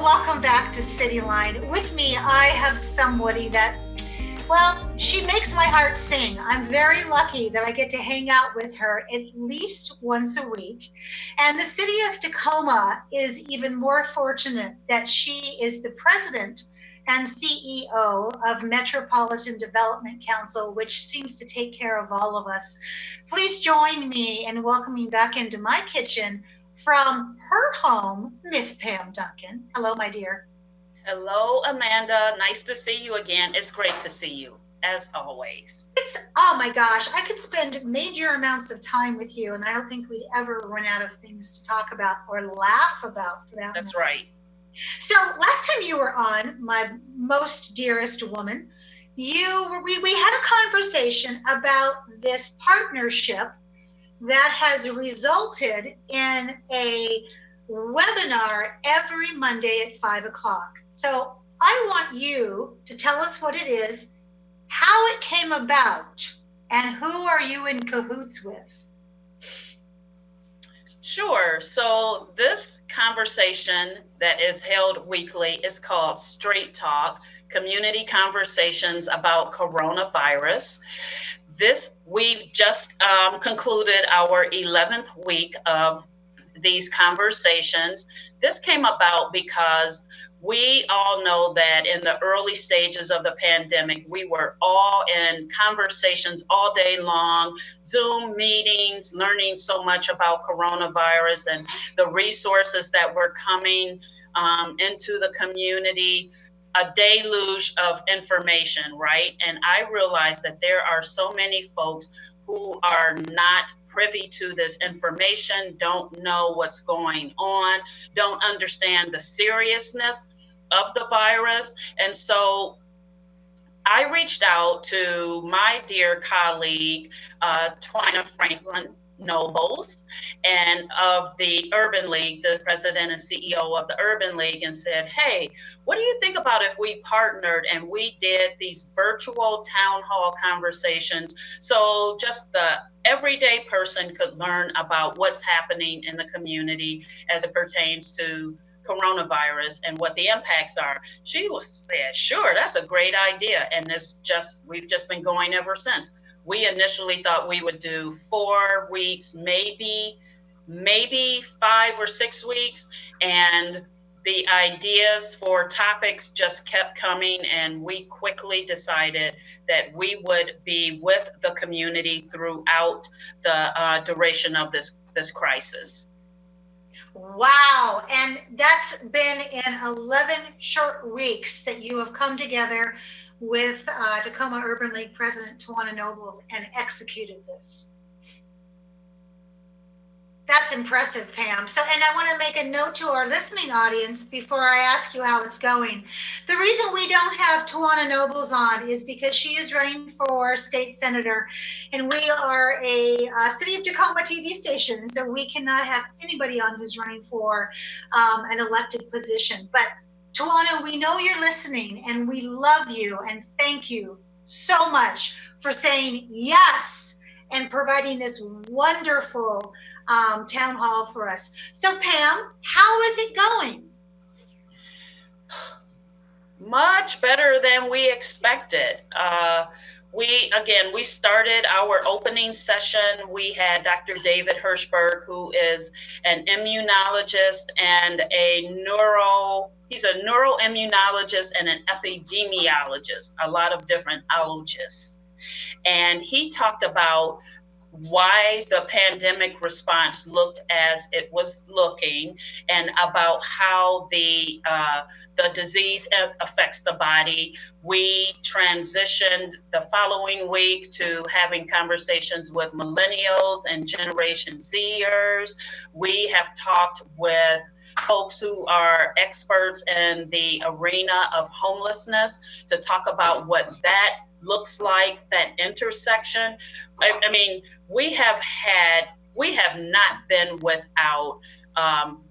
welcome back to Cityline. With me, I have somebody that, well, she makes my heart sing. I'm very lucky that I get to hang out with her at least once a week. And the city of Tacoma is even more fortunate that she is the president and CEO of Metropolitan Development Council, which seems to take care of all of us. Please join me in welcoming back into my kitchen from her home, Miss Pam Duncan. Hello, my dear. Hello, Amanda. Nice to see you again. It's great to see you, as always. Oh my gosh, I could spend major amounts of time with you, and I don't think we'd ever run out of things to talk about or laugh about for that That's matter. right. So last time you were on, my most dearest woman, we had a conversation about this partnership that has resulted in a webinar every Monday at 5 o'clock. So I want you to tell us what it is, how it came about, and who are you in cahoots with? Sure. So this conversation that is held weekly is called Straight Talk, Community Conversations about Coronavirus. We just concluded our 11th week of these conversations. This came about because we all know that in the early stages of the pandemic, we were all in conversations all day long, Zoom meetings, learning so much about coronavirus and the resources that were coming into the community, a deluge of information, right? And I realized that there are so many folks who are not privy to this information, don't know what's going on, don't understand the seriousness of the virus. And so I reached out to my dear colleague, Twina Franklin Nobles, and of the Urban League, the president and CEO of the Urban League, and said, hey, what do you think about if we partnered and we did these virtual town hall conversations so just the everyday person could learn about what's happening in the community as it pertains to coronavirus and what the impacts are? She said, sure, that's a great idea. And we've just been going ever since. We initially thought we would do 4 weeks, maybe 5 or 6 weeks. And the ideas for topics just kept coming. And we quickly decided that we would be with the community throughout the duration of this crisis. Wow. And that's been in 11 short weeks that you have come together with Tacoma Urban League President Twina Nobles and executed this. That's impressive, Pam. So, and I want to make a note to our listening audience before I ask you how it's going. The reason we don't have Twina Nobles on is because she is running for state senator, and we are a City of Tacoma TV station, so we cannot have anybody on who's running for an elected position. But Twina, we know you're listening, and we love you, and thank you so much for saying yes and providing this wonderful town hall for us. So Pam, how is it going? Much better than we expected. We started our opening session. We had Dr. David Hirschberg, who is an immunologist and he's a neuroimmunologist and an epidemiologist, a lot of different ologists. And he talked about why the pandemic response looked as it was looking, and about how the disease affects the body. We transitioned the following week to having conversations with millennials and Generation Zers. We have talked with folks who are experts in the arena of homelessness to talk about what that looks like, that intersection. I mean, we have not been without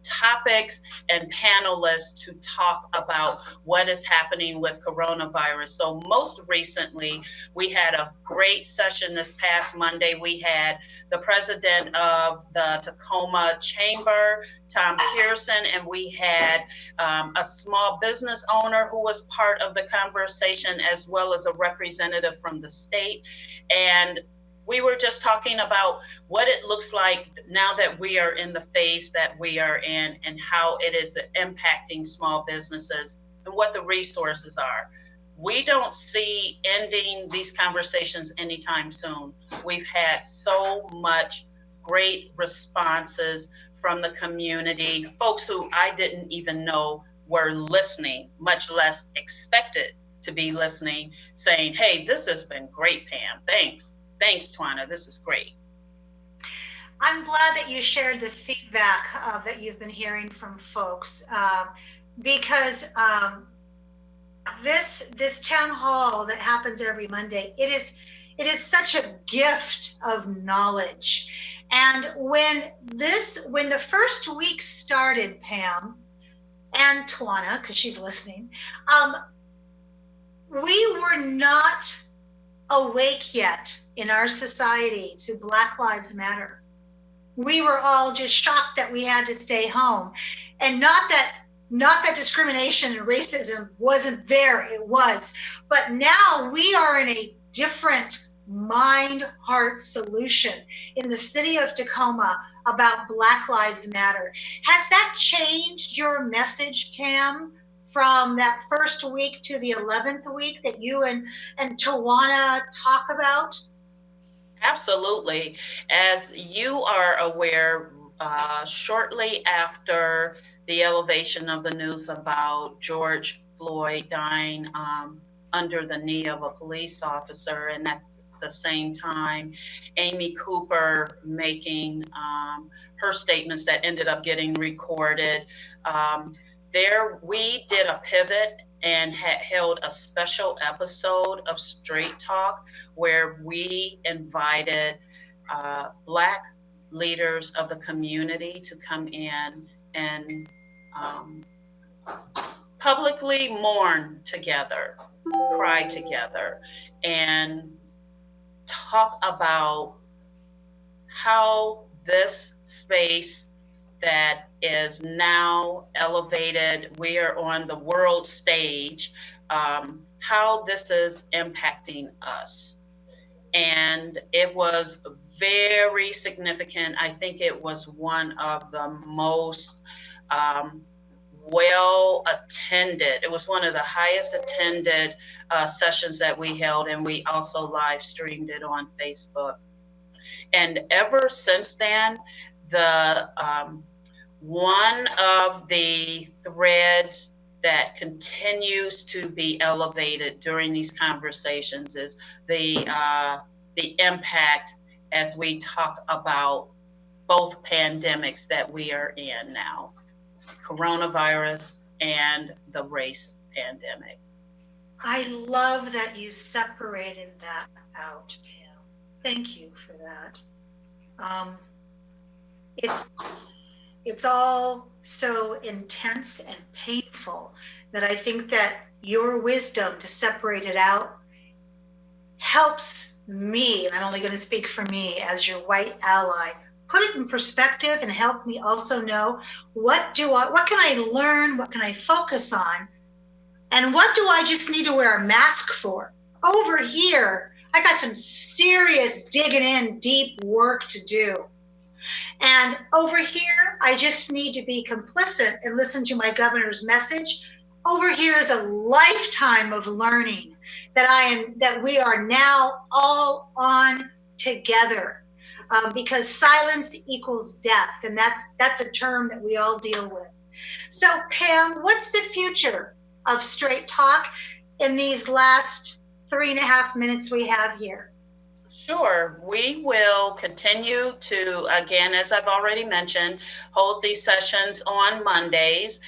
topics and panelists to talk about what is happening with coronavirus. So most recently, we had a great session this past Monday. We had the president of the Tacoma Chamber, Tom Pearson, and we had a small business owner who was part of the conversation, as well as a representative from the state. And we were just talking about what it looks like now that we are in the phase that we are in and how it is impacting small businesses and what the resources are. We don't see ending these conversations anytime soon. We've had so much great responses from the community, folks who I didn't even know were listening, much less expected to be listening, saying, hey, this has been great, Pam. Thanks, Twana. This is great. I'm glad that you shared the feedback that you've been hearing from folks, because this town hall that happens every Monday, it is such a gift of knowledge. And when the first week started, Pam and Twana, because she's listening, we were not awake yet in our society to Black Lives Matter. We were all just shocked that we had to stay home. And not that discrimination and racism wasn't there, it was. But now we are in a different mind-heart solution in the city of Tacoma about Black Lives Matter. Has that changed your message, Pam, from that first week to the 11th week that you and Tawana talk about? Absolutely. As you are aware, shortly after the elevation of the news about George Floyd dying under the knee of a police officer, and at the same time, Amy Cooper making her statements that ended up getting recorded, we did a pivot and held a special episode of Straight Talk where we invited Black leaders of the community to come in and publicly mourn together, cry together, and talk about how this space that is now elevated, we are on the world stage, how this is impacting us. And it was very significant. I think it was one of the most well attended. It was one of the highest attended sessions that we held, and we also live streamed it on Facebook. And ever since then, one of the threads that continues to be elevated during these conversations is the impact as we talk about both pandemics that we are in now, coronavirus and the race pandemic. I love that you separated that out, Pam. Thank you for that. It's all so intense and painful that I think that your wisdom to separate it out helps me, and I'm only going to speak for me as your white ally, put it in perspective and help me also know what can I learn, what can I focus on, and what do I just need to wear a mask for? Over here, I got some serious digging in deep work to do. And over here, I just need to be complicit and listen to my governor's message. Over here is a lifetime of learning that we are now all on together, because silence equals death, and that's a term that we all deal with. So Pam, what's the future of Straight Talk in these last 3.5 minutes we have here? Sure. We will continue to, again, as I've already mentioned, hold these sessions on Mondays.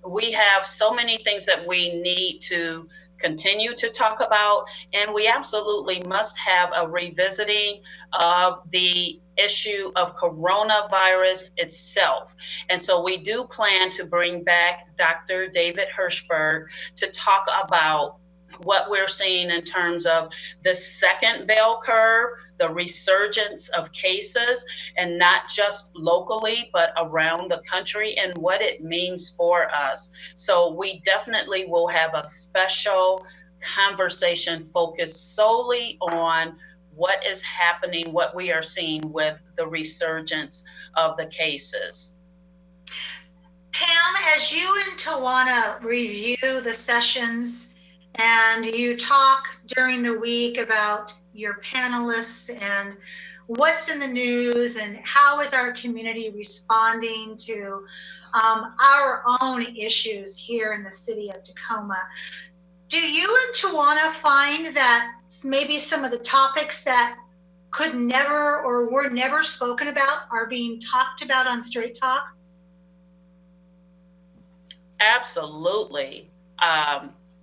We have so many things that we need to continue to talk about. And we absolutely must have a revisiting of the issue of coronavirus itself. And so we do plan to bring back Dr. David Hirschberg to talk about what we're seeing in terms of the second bell curve, the resurgence of cases, and not just locally, but around the country, and what it means for us. So we definitely will have a special conversation focused solely on what is happening, what we are seeing with the resurgence of the cases. Pam, as you and Tawana review the sessions and you talk during the week about your panelists and what's in the news and how is our community responding to our own issues here in the city of Tacoma, do you and Tawana find that maybe some of the topics that could never or were never spoken about are being talked about on Straight Talk? Absolutely.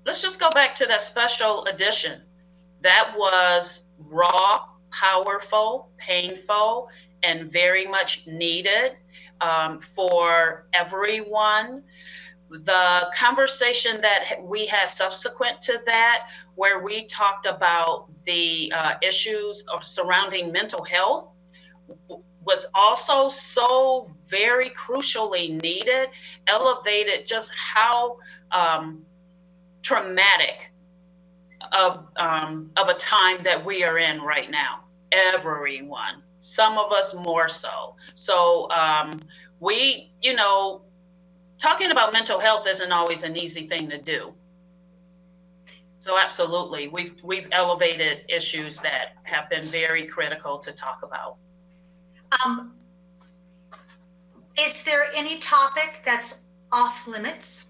Let's just go back to that special edition. That was raw, powerful, painful, and very much needed for everyone. The conversation that we had subsequent to that, where we talked about the issues of surrounding mental health, was also so very crucially needed, elevated just how traumatic of a time that we are in right now. Everyone, some of us more so. So we, talking about mental health isn't always an easy thing to do. So absolutely, we've elevated issues that have been very critical to talk about. Is there any topic that's off limits?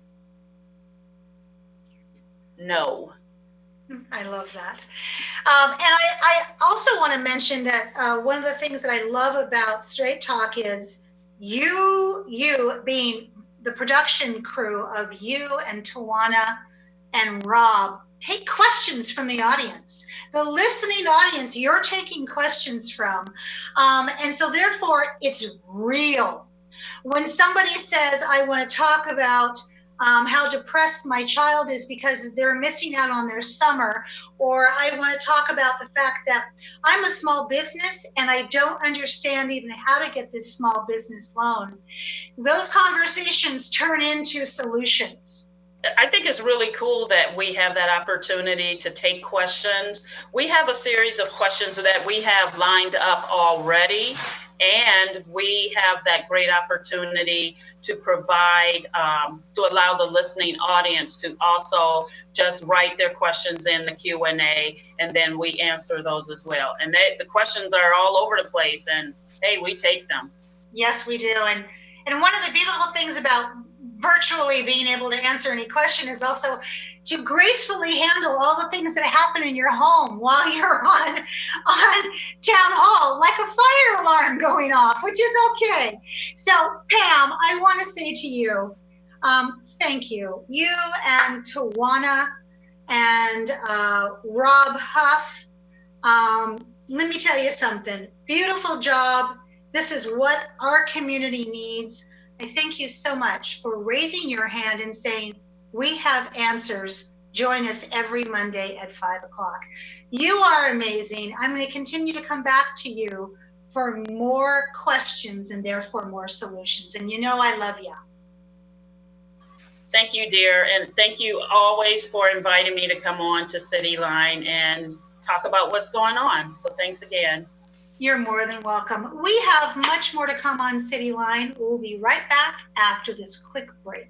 No. I love that. And I also want to mention that one of the things that I love about Straight Talk is you being the production crew of you and Tawana and Rob take questions from the audience. The listening audience, you're taking questions from. And so therefore it's real. When somebody says, I want to talk about how depressed my child is because they're missing out on their summer, or I want to talk about the fact that I'm a small business and I don't understand even how to get this small business loan, those conversations turn into solutions. I think it's really cool that we have that opportunity to take questions. We have a series of questions that we have lined up already, and we have that great opportunity to provide, to allow the listening audience to also just write their questions in the Q&A, and then we answer those as well. And the questions are all over the place, and hey, we take them. Yes, we do. And one of the beautiful things about virtually being able to answer any question is also to gracefully handle all the things that happen in your home while you're on town hall, like a fire alarm going off, which is okay. So Pam, I want to say to you, thank you. You and Tawana and Rob Huff, let me tell you something, beautiful job. This is what our community needs. I thank you so much for raising your hand and saying, we have answers. Join us every Monday at 5 o'clock. You are amazing. I'm going to continue to come back to you for more questions and therefore more solutions. And I love you. Thank you, dear. And thank you always for inviting me to come on to Cityline and talk about what's going on. So thanks again. You're more than welcome. We have much more to come on Cityline. We'll be right back after this quick break.